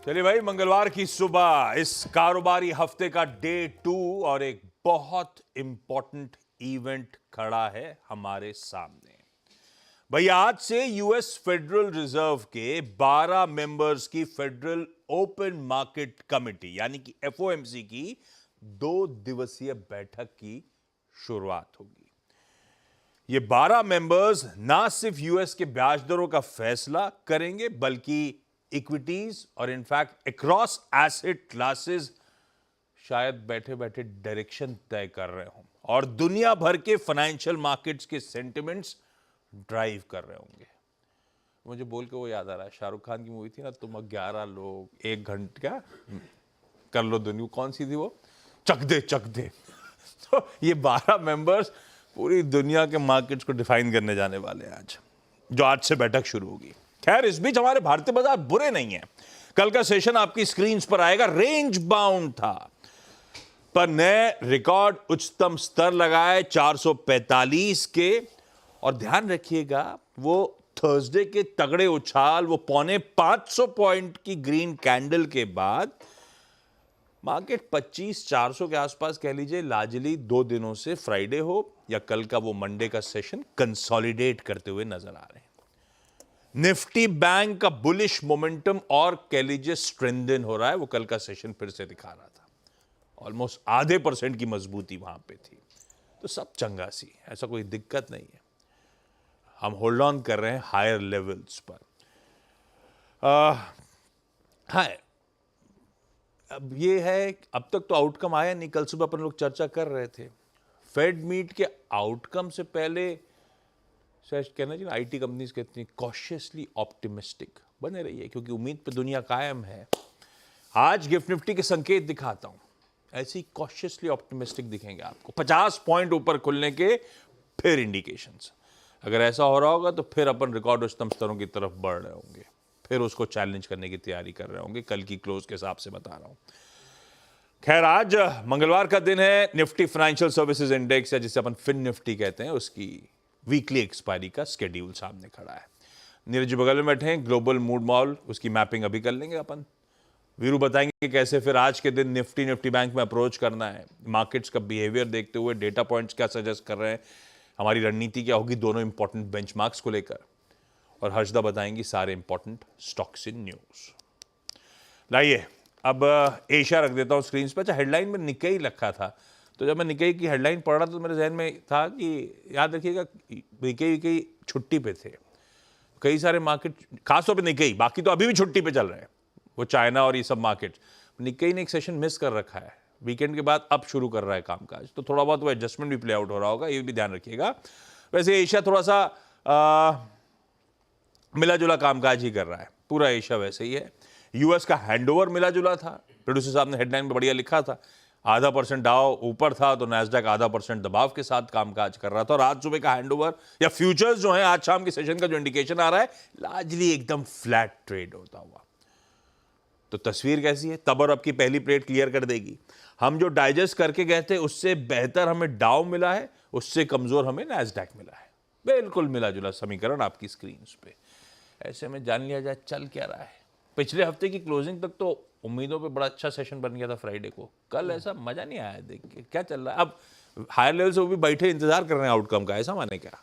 चलिए भाई, मंगलवार की सुबह इस कारोबारी हफ्ते का डे 2 और एक बहुत इंपॉर्टेंट इवेंट खड़ा है हमारे सामने। भाई, आज से यूएस फेडरल रिजर्व के 12 मेंबर्स की फेडरल ओपन मार्केट कमेटी यानी कि एफओएमसी की 2 दिवसीय बैठक की शुरुआत होगी। ये 12 मेंबर्स ना सिर्फ यूएस के ब्याज दरों का फैसला करेंगे बल्कि इक्विटीज और इनफैक्ट अक्रॉस एसेट क्लासेस शायद बैठे बैठे डायरेक्शन तय कर रहे हों और दुनिया भर के फाइनेंशियल मार्केट्स के सेंटिमेंट्स ड्राइव कर रहे होंगे। मुझे बोल के वो याद आ रहा है, शाहरुख खान की मूवी थी ना, तुम 11 लोग 1 घंटे क्या कर लो दुनिया, कौन सी थी वो, चक दे तो ये 12 मेंबर्स पूरी दुनिया के मार्केट्स को डिफाइन करने जाने वाले हैं आज, जो आज से बैठक शुरू होगी। खैर, इस बीच हमारे भारतीय बाजार बुरे नहीं हैं। कल का सेशन आपकी स्क्रीन पर आएगा, रेंज बाउंड था पर नए रिकॉर्ड उच्चतम स्तर लगाए 445 के। और ध्यान रखिएगा, वो थर्सडे के तगड़े उछाल, वो पौने 500 पॉइंट की ग्रीन कैंडल के बाद मार्केट 25,400 के आसपास कह लीजिए लाजली 2 दिनों से फ्राइडे हो या कल का वो मंडे का सेशन कंसोलिडेट करते हुए नजर आ रहे हैं। निफ्टी बैंक का बुलिश मोमेंटम और कह लीजिए स्ट्रेंथन हो रहा है, वो कल का सेशन फिर से दिखा रहा था। ऑलमोस्ट आधे % की मजबूती वहां पे थी, तो सब चंगा सी, ऐसा कोई दिक्कत नहीं है। हम होल्ड ऑन कर रहे हैं हायर लेवल्स पर। हाँ, अब ये है, अब तक तो आउटकम आया नहीं। कल सुबह अपन लोग चर्चा कर रहे थे, फेड मीट के आउटकम से पहले शायद कहना चाहिए आईटी कंपनीज कितनी कॉशियसली ऑप्टिमिस्टिक बने रही है, क्योंकि उम्मीद पे दुनिया कायम है। आज गिफ्ट निफ्टी के संकेत दिखाता हूं, ऐसी कॉशियसली ऑप्टिमिस्टिक दिखेंगे आपको। 50 पॉइंट ऊपर खुलने के फिर इंडिकेशंस। अगर ऐसा हो रहा होगा तो फिर अपन रिकॉर्ड उच्चतम स्तरों की तरफ बढ़ रहे होंगे, फिर उसको चैलेंज करने की तैयारी कर रहे होंगे। कल की क्लोज के हिसाब से बता रहा हूं। खैर, आज मंगलवार का दिन है। निफ्टी फाइनेंशियल सर्विसेज इंडेक्स या जिसे अपन फिन निफ्टी कहते हैं, उसकी वीकली एक्सपायरी का स्केड्यूल सामने खड़ा है। नीरज जी बगल में बैठे हैं, ग्लोबल मूड मॉल, उसकी मैपिंग अभी कर लेंगे अपन। वीरू बताएंगे कैसे फिर आज के दिन निफ्टी बैंक में अप्रोच करना है, मार्केट्स का बिहेवियर देखते हुए डेटा पॉइंट्स क्या सजेस्ट कर रहे हैं, हमारी रणनीति क्या होगी दोनों इंपॉर्टेंट बेंचमार्क्स को लेकर। और हर्षदा बताएंगी सारे इंपॉर्टेंट स्टॉक्स इन न्यूज। लाइए, अब एशिया रख देता हूं स्क्रीन पर। अच्छा, हेडलाइन में निक्केई लिखा था, तो जब मैं निक्केई की हेडलाइन पढ़ रहा तो मेरे जहन में था कि याद रखिएगा निक्केई छुट्टी पे थे कई सारे मार्केट, खासतौर पे निक्केई, बाकी तो अभी भी छुट्टी पे चल रहे हैं, वो चाइना और ये सब मार्केट। निक्केई ने एक सेशन मिस कर रखा है, वीकेंड के बाद अब शुरू कर रहा है कामकाज, तो थोड़ा बहुत वो एडजस्टमेंट भी प्ले आउट हो रहा होगा, ये भी ध्यान रखिएगा। वैसे एशिया थोड़ा सा मिला जुला कामकाज ही कर रहा है, पूरा एशिया वैसे ही है। यूएस का हैंडओवर मिला जुला था, प्रोड्यूसर साहब ने हेडलाइन में बढ़िया लिखा था। 0.5% डाउ ऊपर था तो नैस्डैक 0.5% दबाव के साथ कामकाज कर रहा था। और आज सुबह का हैंडओवर या फ्यूचर्स जो है, आज शाम के सेशन का जो इंडिकेशन आ रहा है, लार्जली एकदम फ्लैट ट्रेड होता हुआ। तो तस्वीर कैसी है? तब और अब की पहली प्लेट क्लियर कर देगी। हम जो डाइजेस्ट करके गए थे उससे बेहतर हमें डाउ मिला है, उससे कमजोर हमें नैस्डैक मिला है। बिल्कुल मिला जुला समीकरण आपकी स्क्रीन पे। ऐसे में जान लिया जाए चल क्या रहा है। पिछले हफ्ते की क्लोजिंग तक तो उम्मीदों पे बड़ा अच्छा सेशन बन गया था फ्राइडे को, कल ऐसा मजा नहीं आया देख के। क्या चल रहा है अब? हायर लेवल से वो भी बैठे इंतजार कर रहे हैं आउटकम का, ऐसा माने क्या?